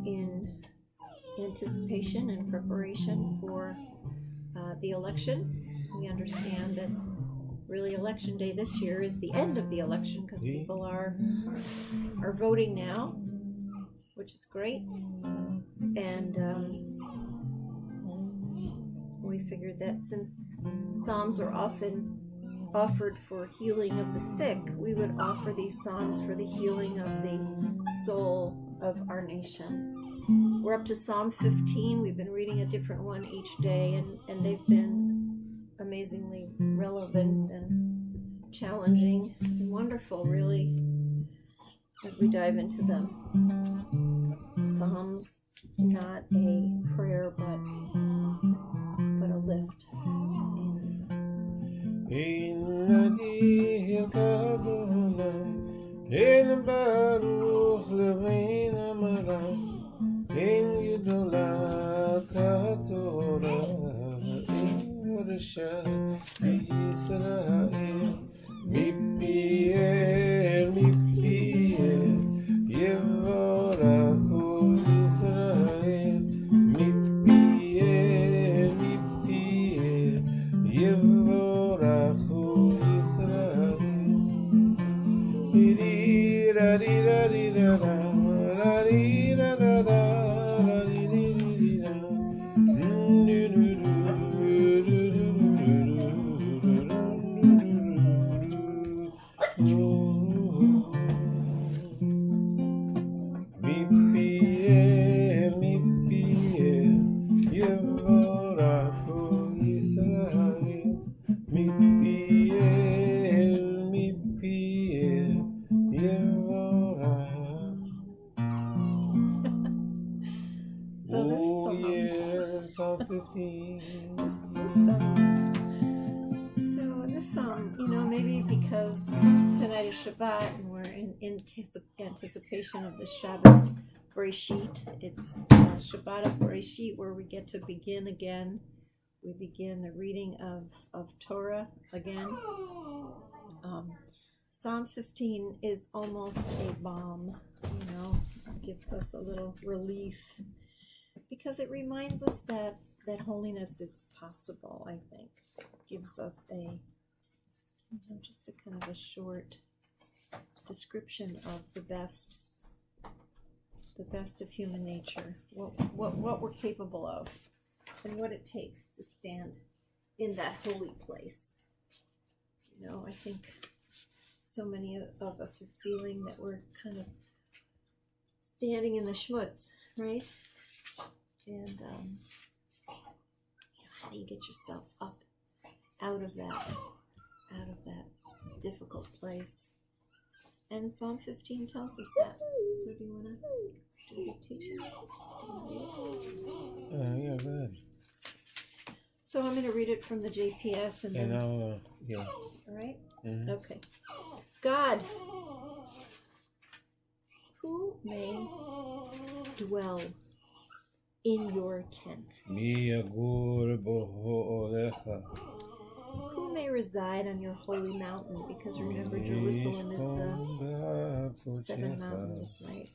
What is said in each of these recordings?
in anticipation and preparation for the election. We understand that really election day this year is the end of the election because people are voting now, which is great. And we figured that since Psalms are often offered for healing of the sick, we would offer these Psalms for the healing of the soul of our nation. We're up to Psalm 15. We've been reading a different one each day, and they've been amazingly relevant and challenging and wonderful, really, as we dive into them. Psalms, not a prayer, but a lift. Psalm 15. So this psalm, maybe because tonight is Shabbat and we're in anticipation of the Shabbos Bereshit. It's Shabbat of Bereshit, where we get to begin again. We begin the reading of Torah again. Psalm 15 is almost a balm, it gives us a little relief, because it reminds us that holiness is possible, I think. It gives us just a kind of a short description of the best of human nature, what we're capable of, and what it takes to stand in that holy place. I think so many of us are feeling that we're kind of standing in the schmutz, right? And how do you get yourself up out of that difficult place? And Psalm 15 tells us that. So do you want to do the teaching? Yeah, go ahead. So I'm going to read it from the JPS and then... yeah. All right? Mm-hmm. Okay. God, who may dwell in your tent? Who may reside on your holy mountain? Because remember, Jerusalem is the 7 mountains, right?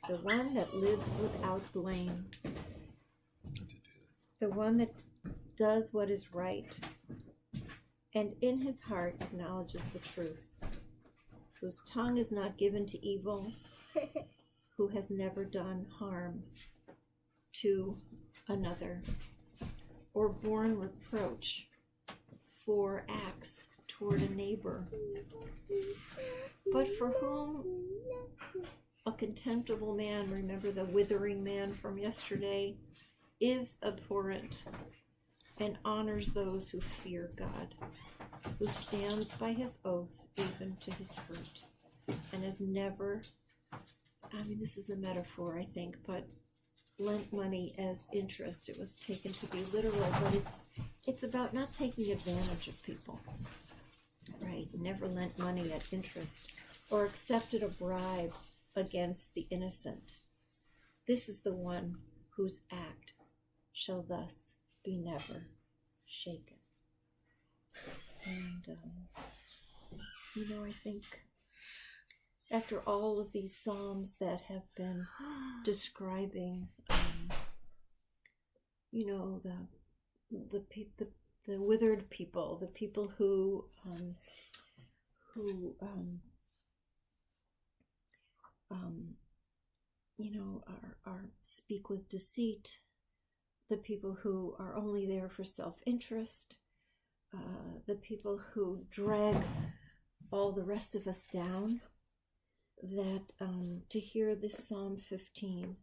The one that lives without blame. The one that does what is right, and in his heart acknowledges the truth, whose tongue is not given to evil, who has never done harm to another, or borne reproach for acts toward a neighbor, but for whom a contemptible man, remember the withering man from yesterday, is abhorrent, and honors those who fear God, who stands by his oath even to his hurt, and has never, this is a metaphor, I think, but lent money as interest. It was taken to be literal, but it's about not taking advantage of people, right? Never lent money at interest or accepted a bribe against the innocent. This is the one whose act shall thus be never shaken. And, I think After all of these psalms that have been describing, the withered people, the people who are speak with deceit, the people who are only there for self-interest, the people who drag all the rest of us down, that to hear this Psalm 15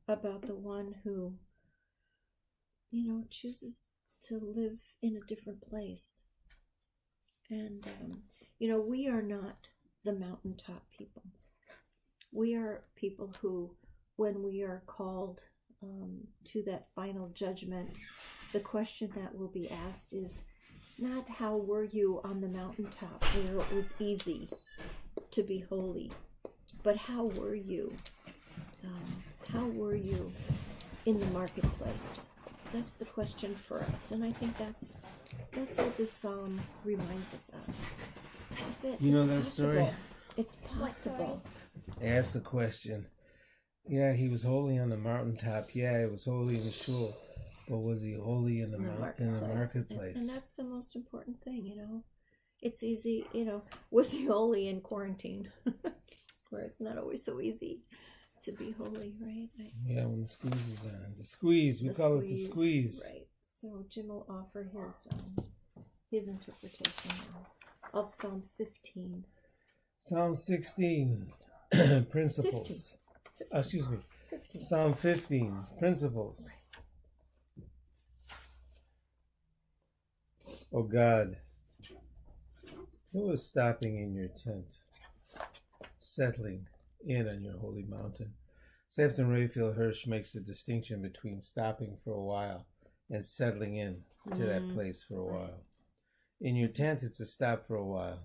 about the one who, chooses to live in a different place. And, we are not the mountaintop people. We are people who, when we are called to that final judgment, the question that will be asked is not how were you on the mountaintop where it was easy to be holy, but how were you in the marketplace? That's the question for us, and I think that's what this psalm reminds us of. Is that that story? It's possible. Ask the question. Yeah, he was holy on the mountaintop. Yeah, he was holy in the shul. But was he holy in the marketplace? And that's the most important thing, It's easy, was he holy in quarantine? Where it's not always so easy to be holy, right? Yeah, when the squeeze is on. The squeeze, we call it the squeeze. Right. So Jim will offer his interpretation of Psalm 15. Psalm 16, principles. 15. 15. Psalm 15, principles. Oh God, who is stopping in your tent, settling in on your holy mountain? Samson Raphael Hirsch makes the distinction between stopping for a while and settling in to that place for a while. In your tent, it's a stop for a while.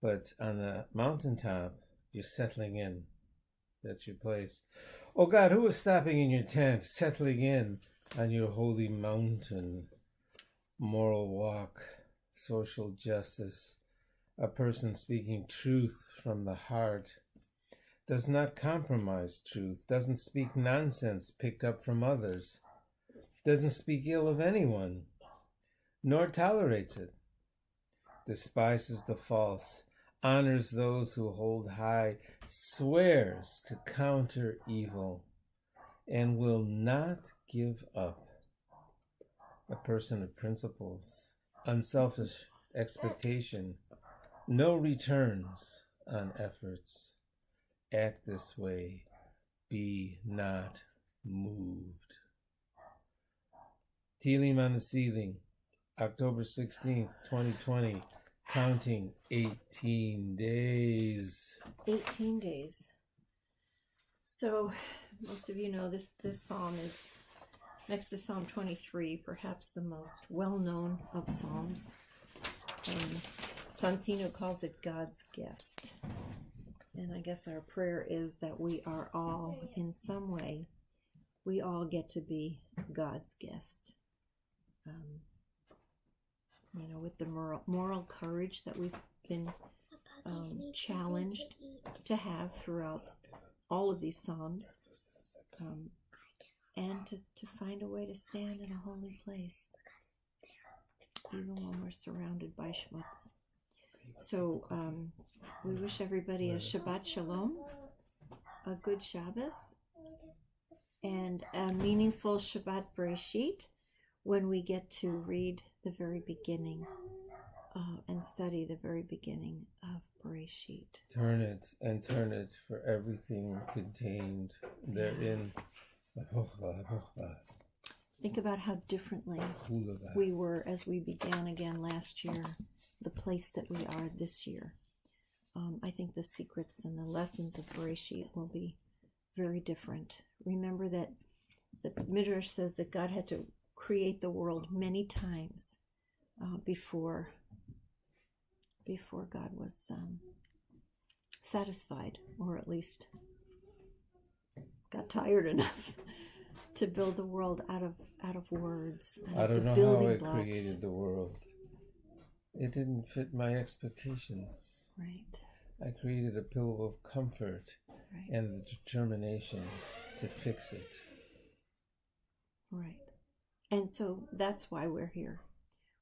But on the mountaintop, you're settling in. That's your place. Oh God, who is stopping in your tent, settling in on your holy mountain? Moral walk, social justice, a person speaking truth from the heart, does not compromise truth, doesn't speak nonsense picked up from others, doesn't speak ill of anyone, nor tolerates it, despises the false, honors those who hold high, swears to counter evil, and will not give up. A person of principles, unselfish expectation, no returns on efforts. Act this way, be not moved. Tehillim on the Ceiling, October 16th, 2020, counting 18 days. 18 days. So, most of you know this psalm is next to Psalm 23, perhaps the most well-known of psalms. Sansino calls it God's guest. And I guess our prayer is that we are all, in some way, we all get to be God's guest. With the moral courage that we've been challenged to have throughout all of these psalms. And to find a way to stand in a holy place, even when we're surrounded by schmutz. So we wish everybody a Shabbat Shalom, a good Shabbos, and a meaningful Shabbat Bereshit when we get to read the very beginning and study the very beginning of Bereshit. Turn it for everything contained therein. Think about how differently we were as we began again last year, the place that we are this year. I think the secrets and the lessons of Bereshit will be very different. Remember that the Midrash says that God had to create the world many times before God was satisfied, or at least got tired enough to build the world out of words. I don't know how it created the world. It didn't fit my expectations. Right. I created a pillow of comfort Right. and the determination to fix it. Right. And so that's why we're here.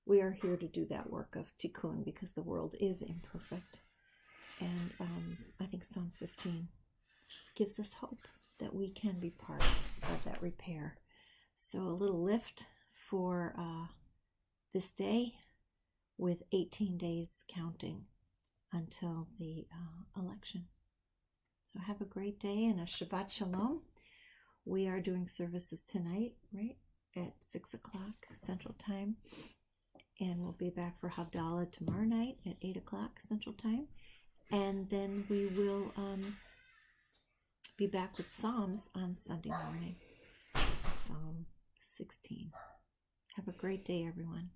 We are here to do that work of tikkun because the world is imperfect. And I think Psalm 15 gives us hope that we can be part of that repair. So a little lift for this day with 18 days counting until the election. So have a great day and a Shabbat Shalom. We are doing services tonight, right, at 6 o'clock Central Time. And we'll be back for Havdalah tomorrow night at 8 o'clock Central Time. And then we will be back with Psalms on Sunday morning. Psalm 16. Have a great day, everyone.